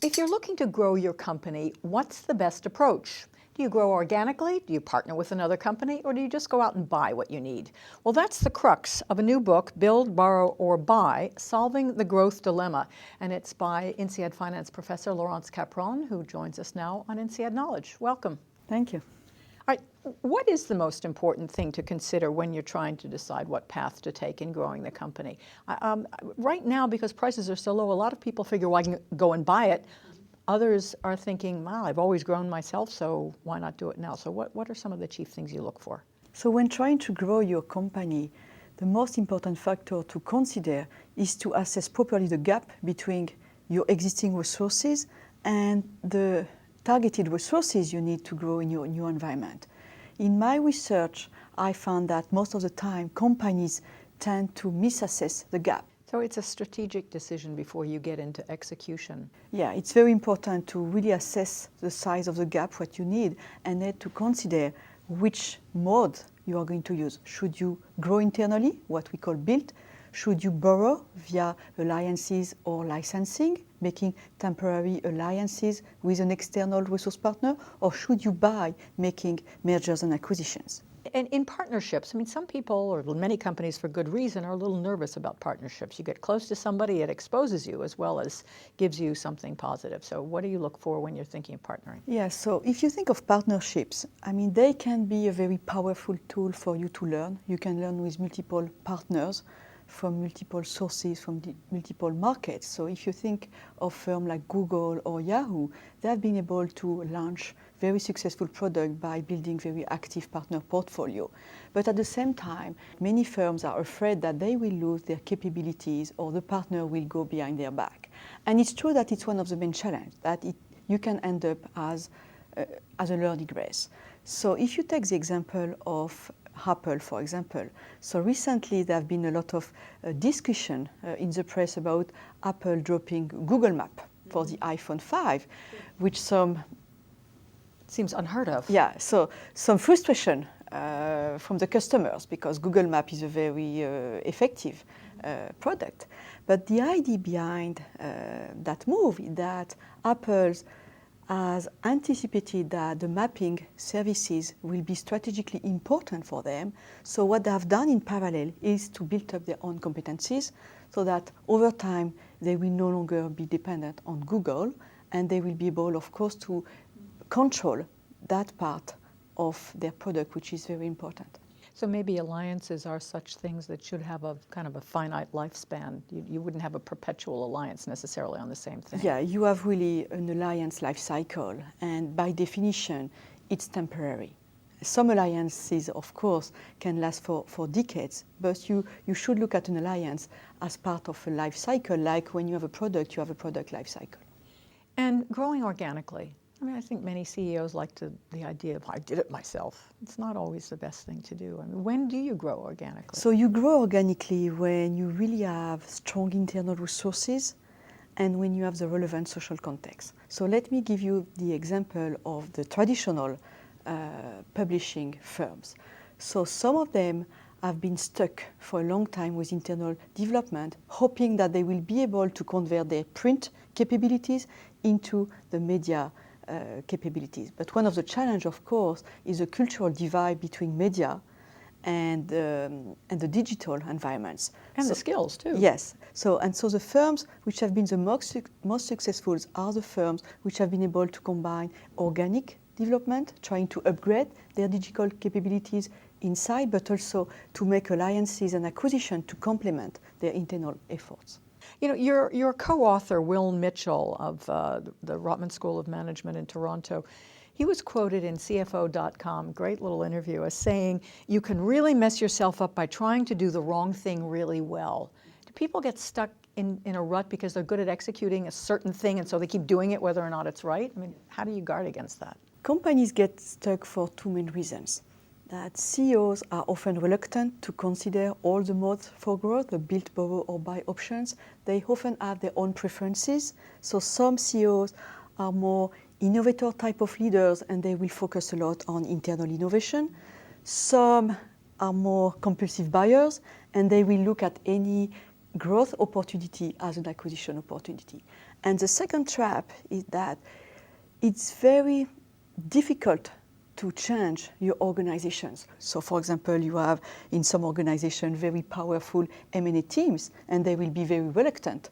If you're looking to grow your company, what's the best approach? Do you grow organically? Do you partner with another company? Or do you just go out and buy what you need? Well, that's the crux of a new book, Build, Borrow, or Buy, Solving the Growth Dilemma. And it's by INSEAD finance professor Laurence Capron, who joins us now on INSEAD Knowledge. Welcome. Thank you. All right, what is the most important thing to consider when you're trying to decide what path to take in growing the company? Right now, because prices are so low, a lot of people figure, well, I can go and buy it. Others are thinking, wow, I've always grown myself, so why not do it now? So what are some of the chief things you look for? So when trying to grow your company, the most important factor to consider is to assess properly the gap between your existing resources and the targeted resources you need to grow in your new environment. In my research, I found that most of the time companies tend to misassess the gap. So it's a strategic decision before you get into execution. Yeah, it's very important to really assess the size of the gap, what you need, and then to consider which mode you are going to use. Should you grow internally, what we call build? Should you borrow via alliances or licensing, making temporary alliances with an external resource partner? Or should you buy, making mergers and acquisitions? And in partnerships, I mean, some people, or many companies for good reason, are a little nervous about partnerships. You get close to somebody, it exposes you as well as gives you something positive. So what do you look for when you're thinking of partnering? Yeah, so if you think of partnerships, I mean, they can be a very powerful tool for you to learn. You can learn with multiple partners from multiple sources, from multiple markets. So if you think of firms like Google or Yahoo, they have been able to launch very successful product by building very active partner portfolio. But at the same time, many firms are afraid that they will lose their capabilities or the partner will go behind their back. And it's true that it's one of the main challenges, that you can end up as a learning race. So if you take the example of Apple, for example. So recently there have been a lot of discussion in the press about Apple dropping Google Map for the iPhone 5, which seems unheard of. Yeah, so some frustration from the customers because Google Map is a very effective product. But the idea behind that move is that Apple has anticipated that the mapping services will be strategically important for them. So what they have done in parallel is to build up their own competencies so that over time they will no longer be dependent on Google and they will be able, of course, to control that part of their product, which is very important. So maybe alliances are such things that should have a kind of a finite lifespan. You wouldn't have a perpetual alliance necessarily on the same thing. Yeah, you have really an alliance life cycle, and by definition, it's temporary. Some alliances, of course, can last for decades, but you should look at an alliance as part of a life cycle, like when you have a product, you have a product life cycle. And growing organically. I mean, I think many CEOs like the idea of, I did it myself. It's not always the best thing to do. I mean, when do you grow organically? So you grow organically when you really have strong internal resources and when you have the relevant social context. So let me give you the example of the traditional publishing firms. So some of them have been stuck for a long time with internal development, hoping that they will be able to convert their print capabilities into the media capabilities. But one of the challenges, of course, is a cultural divide between media and the digital environments. And the skills, too. Yes. So the firms which have been the most successful are the firms which have been able to combine organic development, trying to upgrade their digital capabilities inside, but also to make alliances and acquisition to complement their internal efforts. You know, your co-author, Will Mitchell of the Rotman School of Management in Toronto, he was quoted in CFO.com, great little interview, as saying, you can really mess yourself up by trying to do the wrong thing really well. Do people get stuck in a rut because they're good at executing a certain thing and so they keep doing it whether or not it's right? I mean, how do you guard against that? Companies get stuck for two main reasons. That CEOs are often reluctant to consider all the modes for growth, the build, borrow, or buy options. They often have their own preferences. So some CEOs are more innovator type of leaders and they will focus a lot on internal innovation. Some are more compulsive buyers and they will look at any growth opportunity as an acquisition opportunity. And the second trap is that it's very difficult to change your organizations. So for example, you have in some organizations very powerful M&A teams, and they will be very reluctant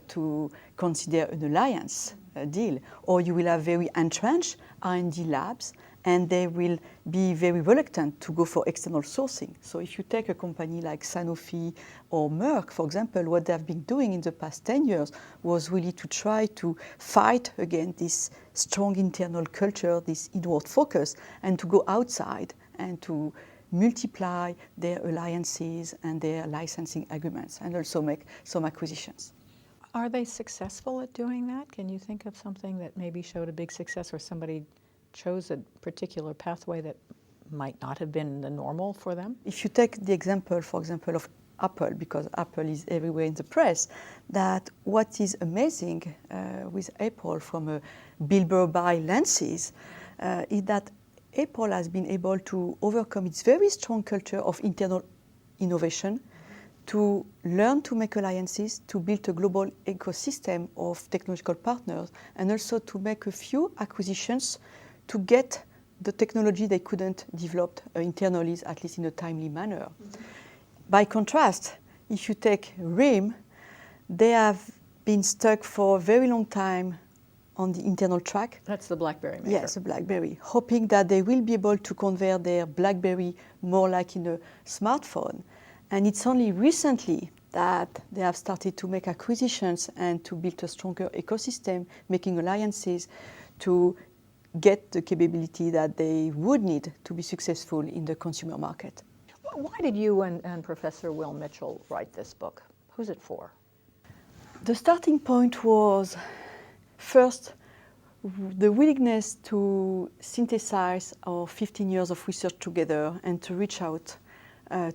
to consider an alliance deal. Or you will have very entrenched R&D labs, and they will be very reluctant to go for external sourcing. So if you take a company like Sanofi or Merck, for example, what they've been doing in the past 10 years was really to try to fight against this strong internal culture, this inward focus, and to go outside and to multiply their alliances and their licensing agreements, and also make some acquisitions. Are they successful at doing that? Can you think of something that maybe showed a big success, or somebody chose a particular pathway that might not have been the normal for them? If you take the example, for example, of Apple, because Apple is everywhere in the press, that what is amazing with Apple from a build-buy lenses is that Apple has been able to overcome its very strong culture of internal innovation, to learn to make alliances, to build a global ecosystem of technological partners, and also to make a few acquisitions to get the technology they couldn't develop internally, at least in a timely manner. Mm-hmm. By contrast, if you take RIM, they have been stuck for a very long time on the internal track. That's the BlackBerry maker. Yes, the BlackBerry, hoping that they will be able to convert their BlackBerry more like in a smartphone. And it's only recently that they have started to make acquisitions and to build a stronger ecosystem, making alliances to get the capability that they would need to be successful in the consumer market. Why did you and Professor Will Mitchell write this book? Who's it for? The starting point was, first, the willingness to synthesize our 15 years of research together and to reach out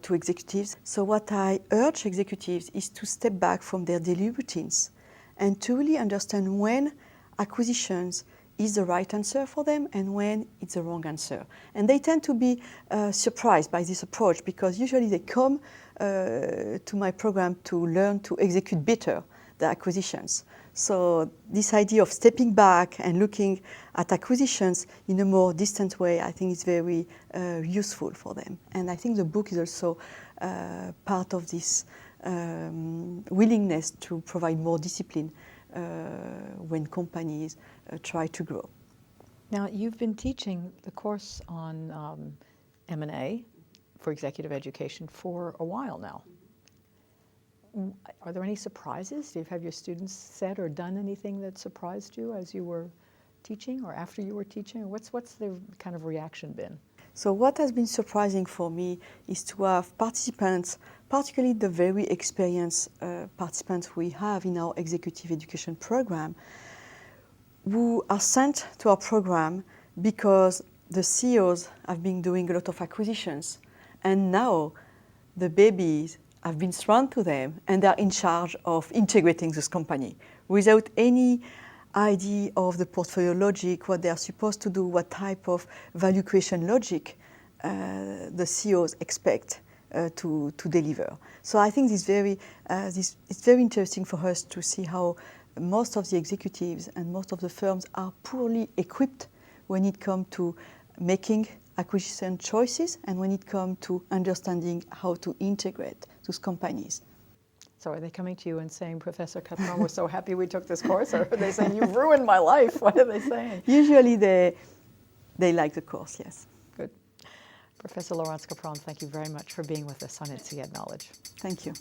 to executives. So what I urge executives is to step back from their daily routines and to really understand when acquisitions is the right answer for them and when it's the wrong answer. And they tend to be surprised by this approach, because usually they come to my program to learn to execute better the acquisitions. So this idea of stepping back and looking at acquisitions in a more distant way, I think is very useful for them. And I think the book is also part of this willingness to provide more discipline when companies try to grow. Now, you've been teaching the course on M&A for executive education for a while now. Are there any surprises? Do you have your students said or done anything that surprised you as you were teaching or after you were teaching? Or what's the kind of reaction been? So what has been surprising for me is to have participants, particularly the very experienced participants we have in our executive education program, who are sent to our program because the CEOs have been doing a lot of acquisitions, and now the babies have been thrown to them and they're in charge of integrating this company without any idea of the portfolio logic, what they are supposed to do, what type of value creation logic the CEOs expect to deliver. So I think it's very interesting for us to see how most of the executives and most of the firms are poorly equipped when it comes to making acquisition choices and when it comes to understanding how to integrate those companies. So are they coming to you and saying, Professor Capron, we're so happy we took this course? Or are they saying, you've ruined my life? What are they saying? Usually they like the course, yes. Good. Professor Laurence Capron, thank you very much for being with us on INSEAD Knowledge. Thank you.